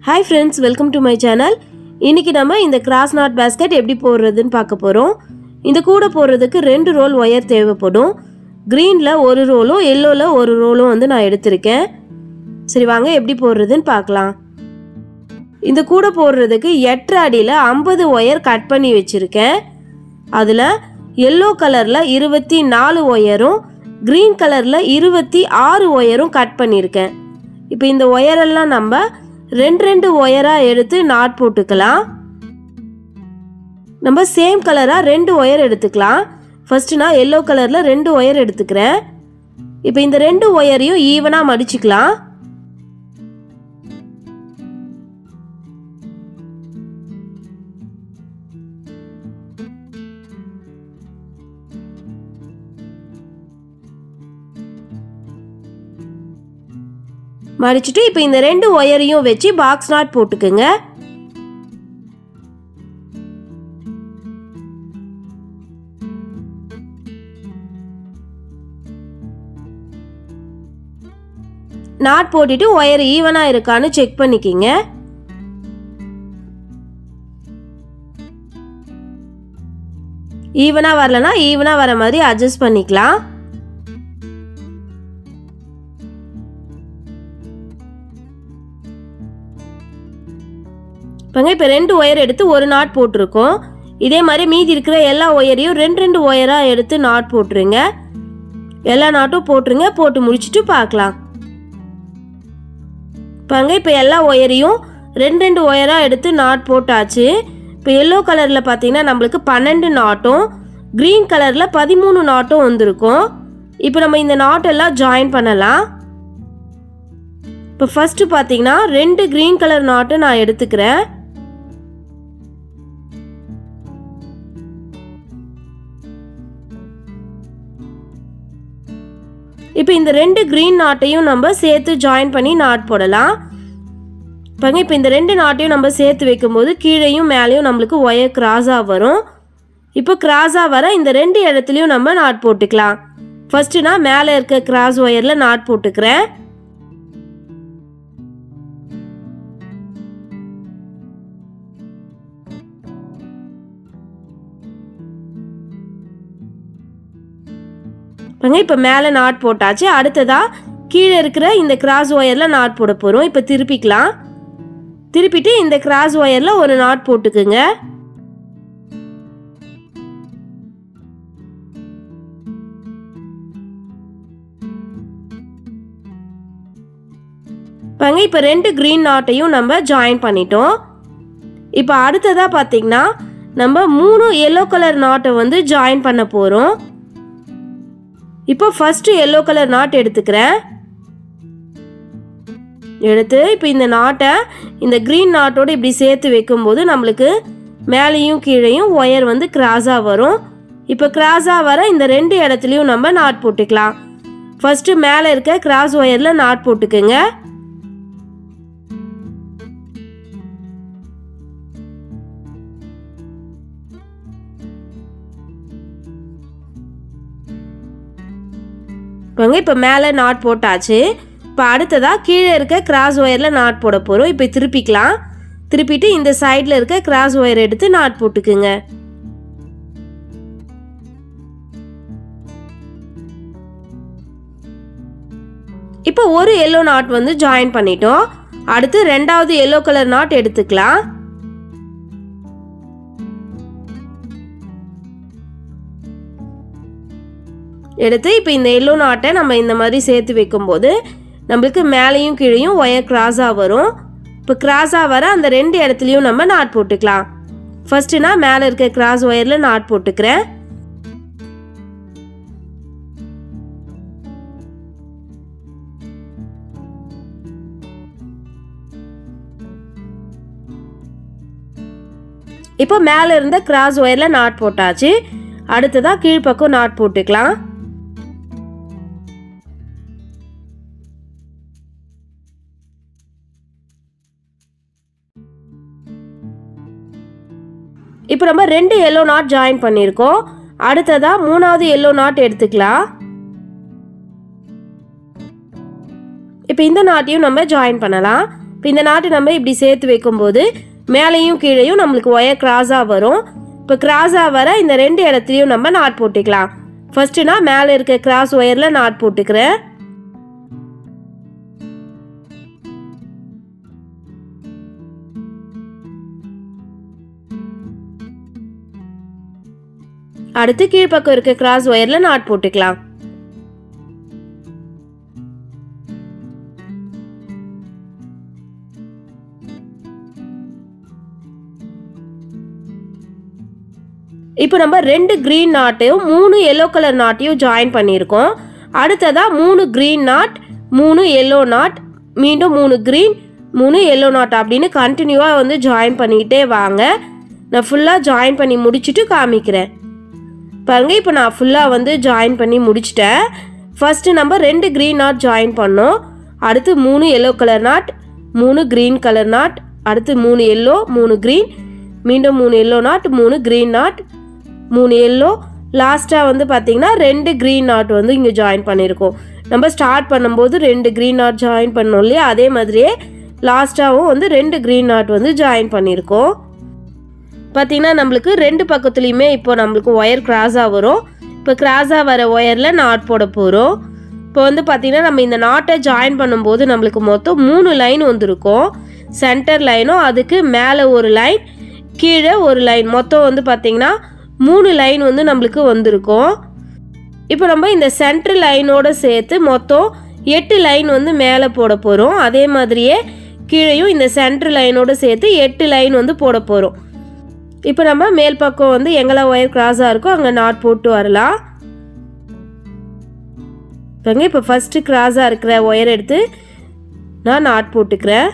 Hi friends, welcome to my channel. இன்னைக்கு நம்ம இந்த கிராஸ் நாட் basket எப்படி போடுறதுன்னு பார்க்க போறோம். இந்த கூட போடுறதுக்கு ரெண்டு ரோல் ஒயர் தேவைப்படும். greenல ஒரு ரோலும் yellowல ஒரு ரோலும் வந்து நான் எடுத்துர்க்கேன். சரி வாங்க எப்படி போடுறதுன்னு பார்க்கலாம். இந்த கூட போடுறதுக்கு 8 அடியில 50 ஒயர் கட் பண்ணி வச்சிருக்கேன். அதுல yellow கலர்ல 24 ஒயரும் green கலர்ல 26 ஒயரும் கட் பண்ணிருக்கேன். இப்போ இந்த ஒயர் எல்லாம் நம்ம ரெண்டு ஒயரா எடுத்து நாட் போட்டுக்கலாம். நம்ம சேம் கலரா ரெண்டு ஒயர் எடுத்துக்கலாம். ஃபர்ஸ்ட் நான் yellow கலர்ல ரெண்டு ஒயர் எடுத்துக்கிறேன். இப்போ இந்த ரெண்டு ஒயரையும் ஈவனா மடிச்சுக்கலாம். மடிச்சிட்டு இப்போ இந்த ரெண்டு ஒயரையும் வெச்சு பாக்ஸ் நாட் போட்டுக்கங்க. நாட் போட்டுட்டு ஒயர் ஈவனா இருக்கான்னு செக் பண்ணிக்கங்க. ஈவனா வரலனா ஈவனா வர மாதிரி அட்ஜஸ்ட் பண்ணிக்கலாம். இப்போ ரெண்டு ஒயர் எடுத்து ஒரு நாட் போட்டுருக்கோம். இதே மாதிரி மீதி இருக்கிற எல்லா ஒயரையும் ரெண்டு ஒயரா எடுத்து நாட் போட்டுருங்க. எல்லா நாட்டும் போட்டுருங்க. போட்டு முடிச்சுட்டு பார்க்கலாம். இப்போ எல்லா ஒயரையும் ரெண்டு ஒயரா எடுத்து நாட் போட்டாச்சு. இப்போ எல்லோ கலர்ல பார்த்தீங்கன்னா நம்மளுக்கு 12 நாட்டும் கிரீன் கலர்ல 13 நாட்டும் வந்திருக்கும். இப்போ நம்ம இந்த நாட்டெல்லாம் ஜாயின் பண்ணலாம். இப்போ ஃபர்ஸ்ட் பார்த்தீங்கன்னா ரெண்டு கிரீன் கலர் நாட்டை நான் எடுத்துக்கிறேன். இப்போ இந்த ரெண்டு கிரீன் நாட்டையும் நம்ம சேர்த்து ஜாயின் பண்ணி நாட் போடலாம். இப்போ இந்த ரெண்டு நாட்டையும் நம்ம சேர்த்து வைக்கும்போது கீழேயும் மேலேயும் நம்மளுக்கு ஒயர் கிராஸாக வரும். இப்போ கிராஸாக வர இந்த ரெண்டு இடத்துலையும் நம்ம நாட் போட்டுக்கலாம். ஃபர்ஸ்ட் நான் மேலே இருக்க கிராஸ் ஒயரில் நாட் போட்டுக்கிறேன். இப்போ மேலே நாட் போட்டாச்சு. அடுத்ததா கீழே இருக்கிற இந்த கிராஸ் ஒயரில் நாட் போட போகிறோம். இப்போ திருப்பிக்கலாம். திருப்பிட்டு இந்த கிராஸ் ஒயரில் ஒரு நாட் போட்டுக்குங்க. இப்போ ரெண்டு கிரீன் நாட்டையும் நம்ம ஜாயின் பண்ணிட்டோம். இப்போ அடுத்ததா பார்த்தீங்கன்னா நம்ம 3 எல்லோ கலர் நாட்டை வந்து ஜாயின் பண்ண போகிறோம். இப்போ ஃபர்ஸ்ட் எல்லோ கலர் நாட் எடுத்துக்கிறேன். எடுத்து இப்போ இந்த நாட்டை இந்த கிரீன் நாட்டோட இப்படி சேர்த்து வைக்கும்போது நம்மளுக்கு மேலேயும் கீழேயும் ஒயர் வந்து கிராஸாக வரும். இப்போ கிராஸாக வர இந்த ரெண்டு இடத்துலையும் நம்ம நாட் போட்டுக்கலாம். ஃபர்ஸ்ட் மேலே இருக்க கிராஸ் ஒயரில் நாட் போட்டுக்குங்க. இப்போ மேலே நாட் போட்டாச்சு. இப்போ அடுத்ததா கீழே இருக்க கிராஸ் ஒயரில் நாட் போட போகிறோம். இப்போ திருப்பிக்கலாம். திருப்பிட்டு இந்த சைடில் இருக்க கிராஸ் ஒயர் எடுத்து நாட் போட்டுக்குங்க. இப்போ ஒரு எல்லோ நாட் வந்து ஜாயின் பண்ணிட்டோம். அடுத்து ரெண்டாவது எல்லோ கலர் நாட் எடுத்துக்கலாம். எடுத்து இப்போ இந்த எல்லோ நாட்டை நம்ம இந்த மாதிரி சேர்த்து வைக்கும்போது நம்மளுக்கு மேலேயும் கீழேயும் ஒயர் கிராஸாக வரும். இப்போ கிராஸாக வர அந்த ரெண்டு இடத்துலையும் நம்ம நாட் போட்டுக்கலாம். ஃபர்ஸ்ட் நான் மேலே இருக்க கிராஸ் ஒயரில் நாட் போட்டுக்கிறேன். இப்போ மேலே இருந்த கிராஸ் ஒயரில் நாட் போட்டாச்சு. அடுத்ததா கீழ்ப்பக்கம் நாட் போட்டுக்கலாம். இப்போ நம்ம ரெண்டு எல்லோ நாட் ஜாயின் பண்ணியிருக்கோம். அடுத்ததா மூணாவது எல்லோ நாட் எடுத்துக்கலாம். இப்போ இந்த நாட்டையும் நம்ம ஜாயின் பண்ணலாம். இப்போ இந்த நாட்டு நம்ம இப்படி சேர்த்து வைக்கும்போது மேலேயும் கீழேயும் நம்மளுக்கு ஒயர் கிராஸாக வரும். இப்போ கிராஸாக வர இந்த 2 இடத்துலையும் நம்ம நாட் போட்டுக்கலாம். ஃபர்ஸ்ட்டு நான் மேலே இருக்க கிராஸ் ஒயரில் நாட் போட்டுக்கிறேன். அடுத்து கீழ்ப்பக்கம் இருக்க கிராஸ் ஒயரில் நாட் போட்டுக்கலாம். இப்போ நம்ம 2 கிரீன் நாட்டையும் 3 எல்லோ கலர் நாட்டையும் ஜாயின் பண்ணியிருக்கோம். அடுத்ததாக 3 கிரீன் நாட், 3 எல்லோ நாட், மீண்டும் 3 கிரீன், 3 எல்லோ நாட் அப்படின்னு கண்டினியூவாக வந்து ஜாயின் பண்ணிக்கிட்டே வாங்க. நான் ஃபுல்லாக ஜாயின் பண்ணி முடிச்சுட்டு காமிக்கிறேன். பாருங்க, இப்போ நான் ஃபுல்லாக வந்து ஜாயின் பண்ணி முடிச்சிட்டேன். ஃபர்ஸ்ட்டு நம்ம 2 கிரீன் நாட் ஜாயின் பண்ணோம். அடுத்து 3 yellow colour not, 3 green colour not, அடுத்து 3 எல்லோ, 3 கிரீன், மீண்டும் 3 yellow not, 3 green not, 3 yellow, லாஸ்ட்டாக வந்து பார்த்திங்கன்னா 2 கிரீன் நாட் வந்து இங்கே ஜாயின் பண்ணியிருக்கோம். நம்ம ஸ்டார்ட் பண்ணும்போது 2 கிரீன் நாட் ஜாயின் பண்ணோம் இல்லையா, அதே மாதிரியே லாஸ்ட்டாகவும் வந்து 2 கிரீன் நாட் வந்து ஜாயின் பண்ணியிருக்கோம். பார்த்திங்கன்னா நம்மளுக்கு 2 பக்கத்துலேயுமே இப்போ நம்மளுக்கு ஒயர் கிராஸாக வரும். இப்போ கிராஸாக வர ஒயரில் நாட் போட போகிறோம். இப்போ வந்து பார்த்திங்கன்னா நம்ம இந்த நாட்டை ஜாயின் பண்ணும்போது நம்மளுக்கு மொத்தம் 3 லைன் வந்துருக்கும். சென்டர் லைனும் அதுக்கு மேலே ஒரு லைன், கீழே ஒரு லைன், மொத்தம் வந்து பார்த்திங்கன்னா 3 லைன் வந்து நம்மளுக்கு வந்திருக்கும். இப்போ நம்ம இந்த சென்டர் லைனோடு சேர்த்து மொத்தம் 8 லைன் வந்து மேலே போட போகிறோம். அதே மாதிரியே கீழேயும் இந்த சென்டர் லைனோடு சேர்த்து 8 லைன் வந்து போட போகிறோம். இப்போ நம்ம மேல் பக்கம் வந்து எங்கெல்லாம் ஒயர் கிராஸாக இருக்கோ அங்கே நாட் போட்டு வரலாம். இப்போ ஃபஸ்ட்டு கிராஸாக இருக்கிற ஒயர் எடுத்து நான் நாட் போட்டுக்கிறேன்.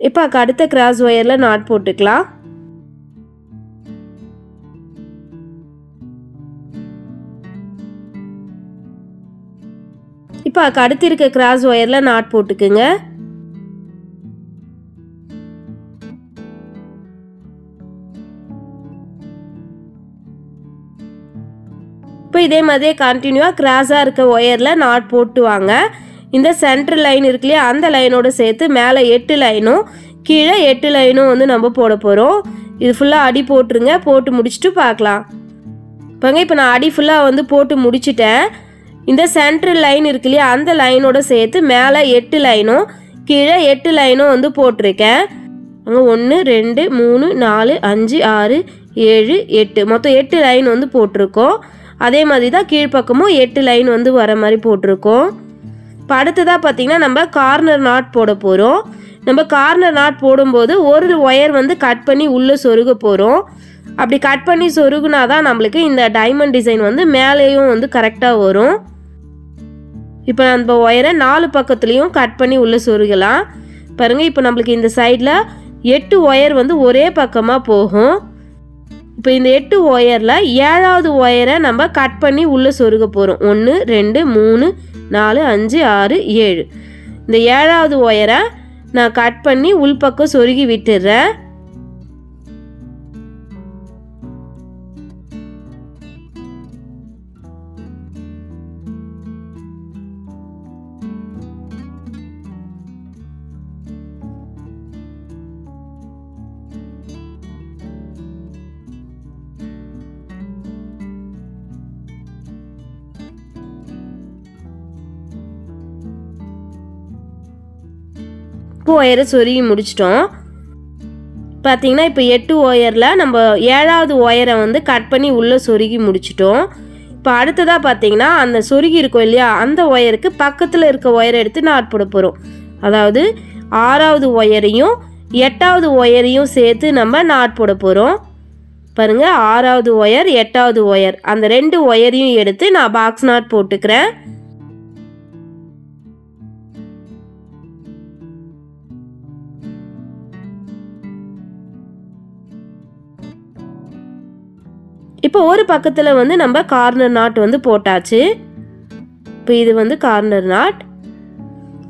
இப்போ அடுத்த கிராஸ் ஒயரில் நாட் போட்டுக்கலாம். இப்போ அடுத்து இருக்க கிராஸ் ஒயரில் நாட் போட்டுக்குங்க. இப்போ இதே மாதிரியே கண்டினியூவாக கிராஸாக இருக்க ஒயரில் நாட் போட்டு வாங்க. இந்த சென்டர் லைன் இருக்கு இல்லையா, அந்த லைனோடு சேர்த்து மேலே 8 லைனும் கீழே 8 லைனும் வந்து நம்ம போட போகிறோம். இது ஃபுல்லாக அடி போட்டுருங்க. போட்டு முடிச்சுட்டு பார்க்கலாம். இப்போ நான் அடி ஃபுல்லாக வந்து போட்டு முடிச்சிட்டேன். இந்த சென்டர் லைன் இருக்கு இல்லையா, அந்த லைனோட சேர்த்து மேலே 8 லைனும் கீழே 8 லைனும் வந்து போட்டிருக்கேன். அங்கே 1 2 3 4 5 6 7 8 மொத்தம் 8 லைன் வந்து போட்டிருக்கோம். அதே மாதிரி தான் கீழ்ப்பக்கமும் 8 லைன் வந்து வர மாதிரி போட்டிருக்கோம். இப்போ அடுத்ததாக பார்த்திங்கன்னா நம்ம கார்னர் நாட் போட போகிறோம். நம்ம கார்னர் நாட் போடும்போது ஒரு ஒயர் வந்து கட் பண்ணி உள்ளே சொருக போகிறோம். அப்படி கட் பண்ணி சொருகுனா தான் நம்மளுக்கு இந்த டைமண்ட் டிசைன் வந்து மேலேயும் வந்து கரெக்டாக வரும். இப்போ நம்ம ஒயரை 4 பக்கத்துலேயும் கட் பண்ணி உள்ளே சொருகலாம். பாருங்கள், இப்போ நம்மளுக்கு இந்த சைடில் 8 ஒயர் வந்து ஒரே பக்கமாக போகும். இப்போ இந்த 8 ஒயரில் 7வது ஒயரை நம்ம கட் பண்ணி உள்ளே சொருக போகிறோம். 1 2 3 4 5 6 7. இந்த 7வது ஒயரை நான் கட் பண்ணி உள்பக்கம் சொருகி விட்டுடுறேன். ஒயரை சொருகி முடிச்சிட்டோம். பார்த்தீங்கன்னா இப்போ 8 ஒயரில் நம்ம 7வது ஒயரை வந்து கட் பண்ணி உள்ளே சொருகி முடிச்சிட்டோம். இப்போ அடுத்ததாக பார்த்தீங்கன்னா அந்த சொருகி இருக்கும் இல்லையா, அந்த ஒயருக்கு பக்கத்தில் இருக்க ஒயரை எடுத்து நாட் போட போகிறோம். அதாவது 6வது ஒயரையும் 8வது ஒயரையும் சேர்த்து நம்ம நாட் போட போகிறோம். பாருங்கள், 6வது ஒயர் 8வது ஒயர் அந்த 2 ஒயரையும் எடுத்து நான் பாக்ஸ் நாட் போட்டுக்கிறேன். இப்போ ஒரு பக்கத்தில் வந்து நம்ம கார்னர் நாட் வந்து போட்டாச்சு. இப்போ இது வந்து கார்னர் நாட்.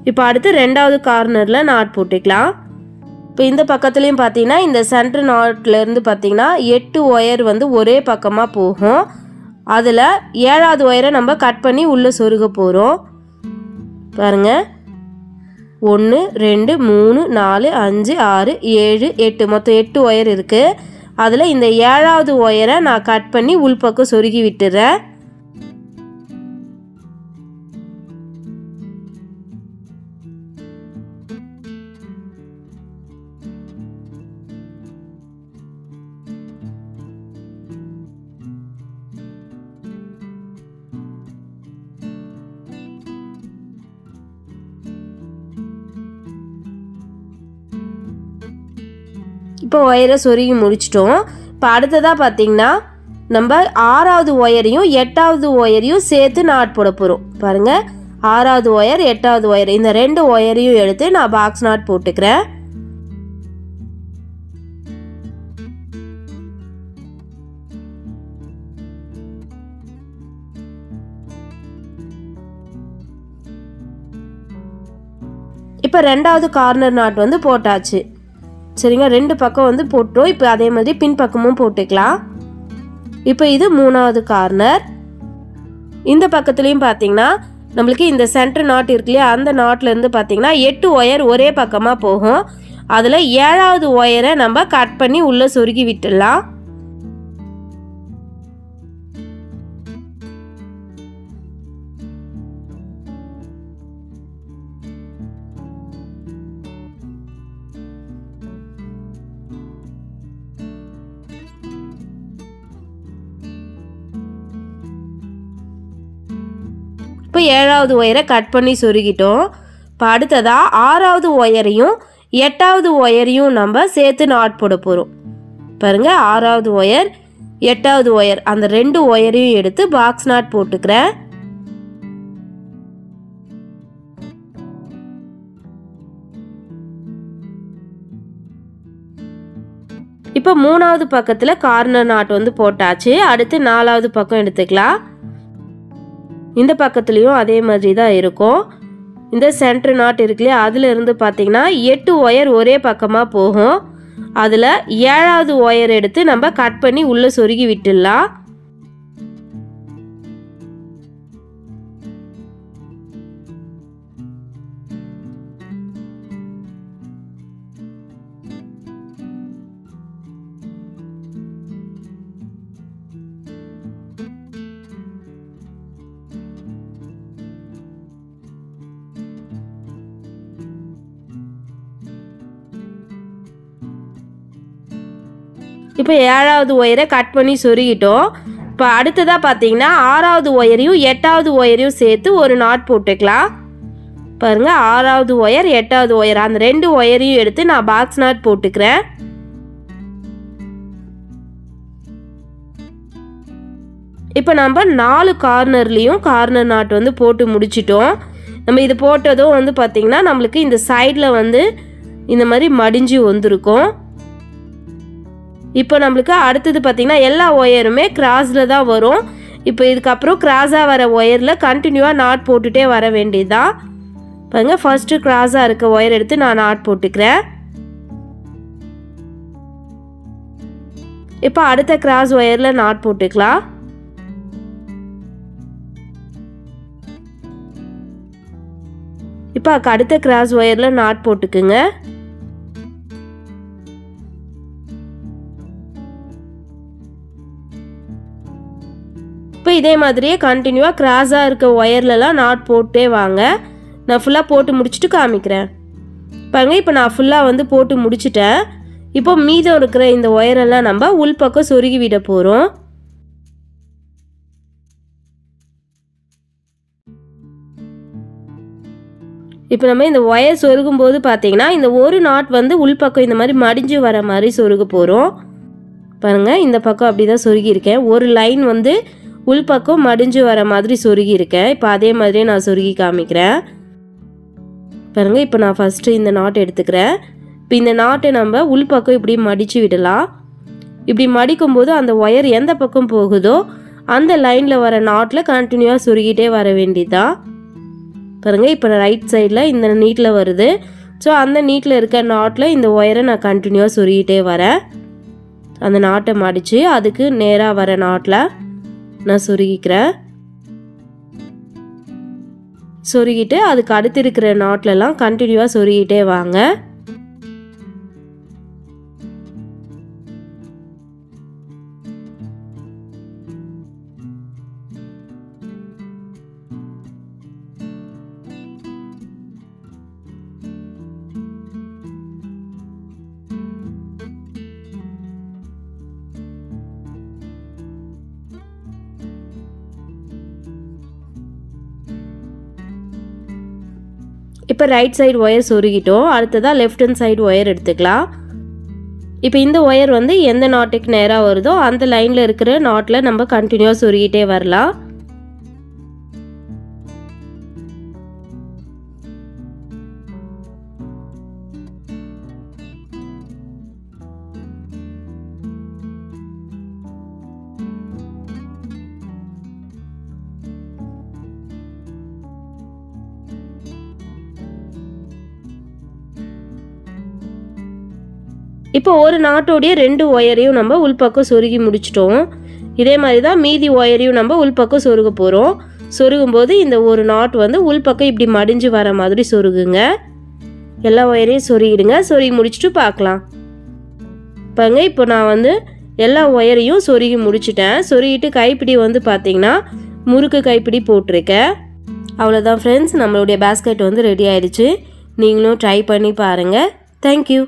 இப்போ அடுத்து 2வது கார்னரில் நாட் போட்டுக்கலாம். இப்போ இந்த பக்கத்துலேயும் பார்த்தீங்கன்னா இந்த சென்டர் நாட்லேருந்து பார்த்தீங்கன்னா 8 ஒயர் வந்து ஒரே பக்கமாக போகும். அதில் 7வது ஒயரை நம்ம கட் பண்ணி உள்ளே சொருக போகிறோம். பாருங்கள், 1 2 3 4 5 6 7 8 மொத்தம் 8 ஒயர் இருக்குது. அதில் இந்த 7வது ஒயரை நான் கட் பண்ணி உள்பக்கம் சொருகி விட்டுறேன். இப்போ ஒயரை சொருகி முடிச்சிட்டோம். இப்போ அடுத்ததாக பார்த்தீங்கன்னா நம்ம 6வது ஒயரையும் 8வது ஒயரையும் சேர்த்து நாட் போட போகிறோம். பாருங்கள், 6வது ஒயர் 8வது ஒயர் இந்த 2 ஒயரையும் எடுத்து நான் பாக்ஸ் நாட் போட்டுக்கிறேன். இப்போ 2வது கார்னர் நாட் வந்து போட்டாச்சு. சரிங்க, 2 பக்கம் வந்து போட்டோம். இப்போ அதே மாதிரி பின் பக்கமும் போட்டுக்கலாம். இப்போ இது 3வது கார்னர். இந்த பக்கத்துலேயும் பார்த்தீங்கன்னா நம்மளுக்கு இந்த சென்டர் நாட் இருக்கு இல்லையா, அந்த நாட்லேருந்து பார்த்தீங்கன்னா 8 ஒயர் ஒரே பக்கமாக போகும். அதில் 7வது ஒயரை நம்ம கட் பண்ணி உள்ளே சொருகி விட்டுடலாம். இப்போ 7வது ஒயரை கட் பண்ணி சொருகிட்டோம். இப்போ அடுத்ததாக 6வது ஒயரையும் 8வது ஒயரையும் நம்ம சேர்த்து நாட் போட போகிறோம். பாருங்கள், 6வது ஒயர் 8வது ஒயர் அந்த 2 ஒயரையும் எடுத்து பாக்ஸ் நாட் போட்டுக்கிறேன். இப்போ 3வது பக்கத்தில் கார்னர் நாட் வந்து போட்டாச்சு. அடுத்து 4வது பக்கம் எடுத்துக்கலாம். இந்த பக்கத்துலேயும் அதே மாதிரி தான் இருக்கும். இந்த சென்டர் நாட் இருக்குல்லையா, அதிலிருந்து பார்த்தீங்கன்னா 8 ஒயர் ஒரே பக்கமாக போகும். அதில் 7வது ஒயர் எடுத்து நம்ம கட் பண்ணி உள்ளே சொருகி விட்டுடலாம். இப்போ 7வது ஒயரை கட் பண்ணி சொருகிட்டோம். இப்போ அடுத்ததாக பார்த்தீங்கன்னா 6வது ஒயரையும் 8வது ஒயரையும் சேர்த்து ஒரு நாட் போட்டுக்கலாம். பாருங்கள், 6வது ஒயர் 8வது ஒயர் அந்த 2 ஒயரையும் எடுத்து நான் பாக்ஸ் நாட் போட்டுக்கிறேன். இப்போ நம்ம 4 கார்னர்லேயும் கார்னர் நாட் வந்து போட்டு முடிச்சிட்டோம். நம்ம இது போட்டதும் வந்து பார்த்திங்கன்னா நம்மளுக்கு இந்த சைடில் வந்து இந்த மாதிரி மடிஞ்சு வந்திருக்கும். இப்போ நம்மளுக்கு அடுத்தது பார்த்திங்கன்னா எல்லா ஒயருமே கிராஸில் தான் வரும். இப்போ இதுக்கப்புறம் கிராஸாக வர ஒயரில் கண்டினியூவாக நாட் போட்டுகிட்டே வர வேண்டியதுதான். பாருங்கள், ஃபர்ஸ்ட்டு கிராஸாக இருக்க ஒயர் எடுத்து நான் நாட் போட்டுக்கிறேன். இப்போ அடுத்த கிராஸ் ஒயரில் நாட் போட்டுக்கலாம். இப்போ அடுத்த கிராஸ் ஒயரில் நாட் போட்டுக்குங்க. இப்போ இதே மாதிரியே கண்டினியூவாக கிராஸாக இருக்க ஒயர்லலாம் நாட் போட்டே வாங்க. நான் ஃபுல்லாக போட்டு முடிச்சுட்டு காமிக்கிறேன். பாருங்கள், இப்போ நான் ஃபுல்லாக வந்து போட்டு முடிச்சிட்டேன். இப்போ மீதம் இருக்கிற இந்த ஒயரெல்லாம் நம்ம உள்பக்கம் சொருகி விட போகிறோம். இப்போ நம்ம இந்த ஒயர் சொருகும் போது பார்த்தீங்கன்னா இந்த ஒரு நாட் வந்து உள்பக்கம் இந்த மாதிரி மடிஞ்சு வர மாதிரி சொருக போகிறோம். பாருங்கள், இந்த பக்கம் அப்படி தான் சொருகியிருக்கேன். ஒரு லைன் வந்து உள்பக்கம் மடிஞ்சு வர மாதிரி சொருகியிருக்கேன். இப்போ அதே மாதிரியே நான் சொருகி காமிக்கிறேன். பாருங்கள், இப்போ நான் ஃபஸ்ட்டு இந்த நாட் எடுத்துக்கிறேன். இப்போ இந்த நாட்டை நம்ம உள்பக்கம் இப்படி மடித்து விடலாம். இப்படி மடிக்கும்போது அந்த ஒயர் எந்த பக்கம் போகுதோ அந்த லைனில் வர நாட்டில் கண்டினியூவாக சொருகிட்டே வர வேண்டியதான். பாருங்கள், இப்போ ரைட் சைடில் இந்த நீட்டில் வருது. ஸோ அந்த நீட்டில் இருக்க நாட்டில் இந்த ஒயரை நான் கண்டினியூவாக சொருகிட்டே வரேன். அந்த நாட்டை மடித்து அதுக்கு நேராக வர நாட்டில் நான் சொருகிக்கிறேன். சொருகிட்டு அதுக்கு அடுத்து இருக்கிற நாட்லலாம் கண்டினியூவாக சொருகிட்டே வாங்க. இப்போ ரைட் சைடு ஒயர் சொருகிட்டோம். அடுத்ததாக லெஃப்ட் ஹேண்ட் சைடு ஒயர் எடுத்துக்கலாம். இப்போ இந்த ஒயர் வந்து எந்த நாட்டுக்கு நேராக வருதோ அந்த லைனில் இருக்கிற நாட்டில் நம்ம கண்டினியூவாக சொருகிட்டே வரலாம். இப்போ ஒரு நாட்டோடைய 2 ஒயரையும் நம்ம உள்பக்கம் சொருகி முடிச்சிட்டோம். இதே மாதிரி தான் மீதி ஒயரையும் நம்ம உள்பக்கம் சொருக போகிறோம். சொருகும்போது இந்த ஒரு நாட் வந்து உள்பக்கம் இப்படி மடிஞ்சு வர மாதிரி சொருகுங்க. எல்லா ஒயரையும் சொருகிடுங்க. சொருகி முடிச்சுட்டு பார்க்கலாம். பாருங்க, இப்போ நான் வந்து எல்லா ஒயரையும் சொருகி முடிச்சிட்டேன். சொருகிட்டு கைப்பிடி வந்து பார்த்திங்கன்னா முறுக்கு கைப்பிடி போட்டிருக்கேன். அவ்வளோதான் ஃப்ரெண்ட்ஸ், நம்மளுடைய பேஸ்கெட் வந்து ரெடி ஆயிடுச்சு. நீங்களும் ட்ரை பண்ணி பாருங்கள். தேங்க்யூ.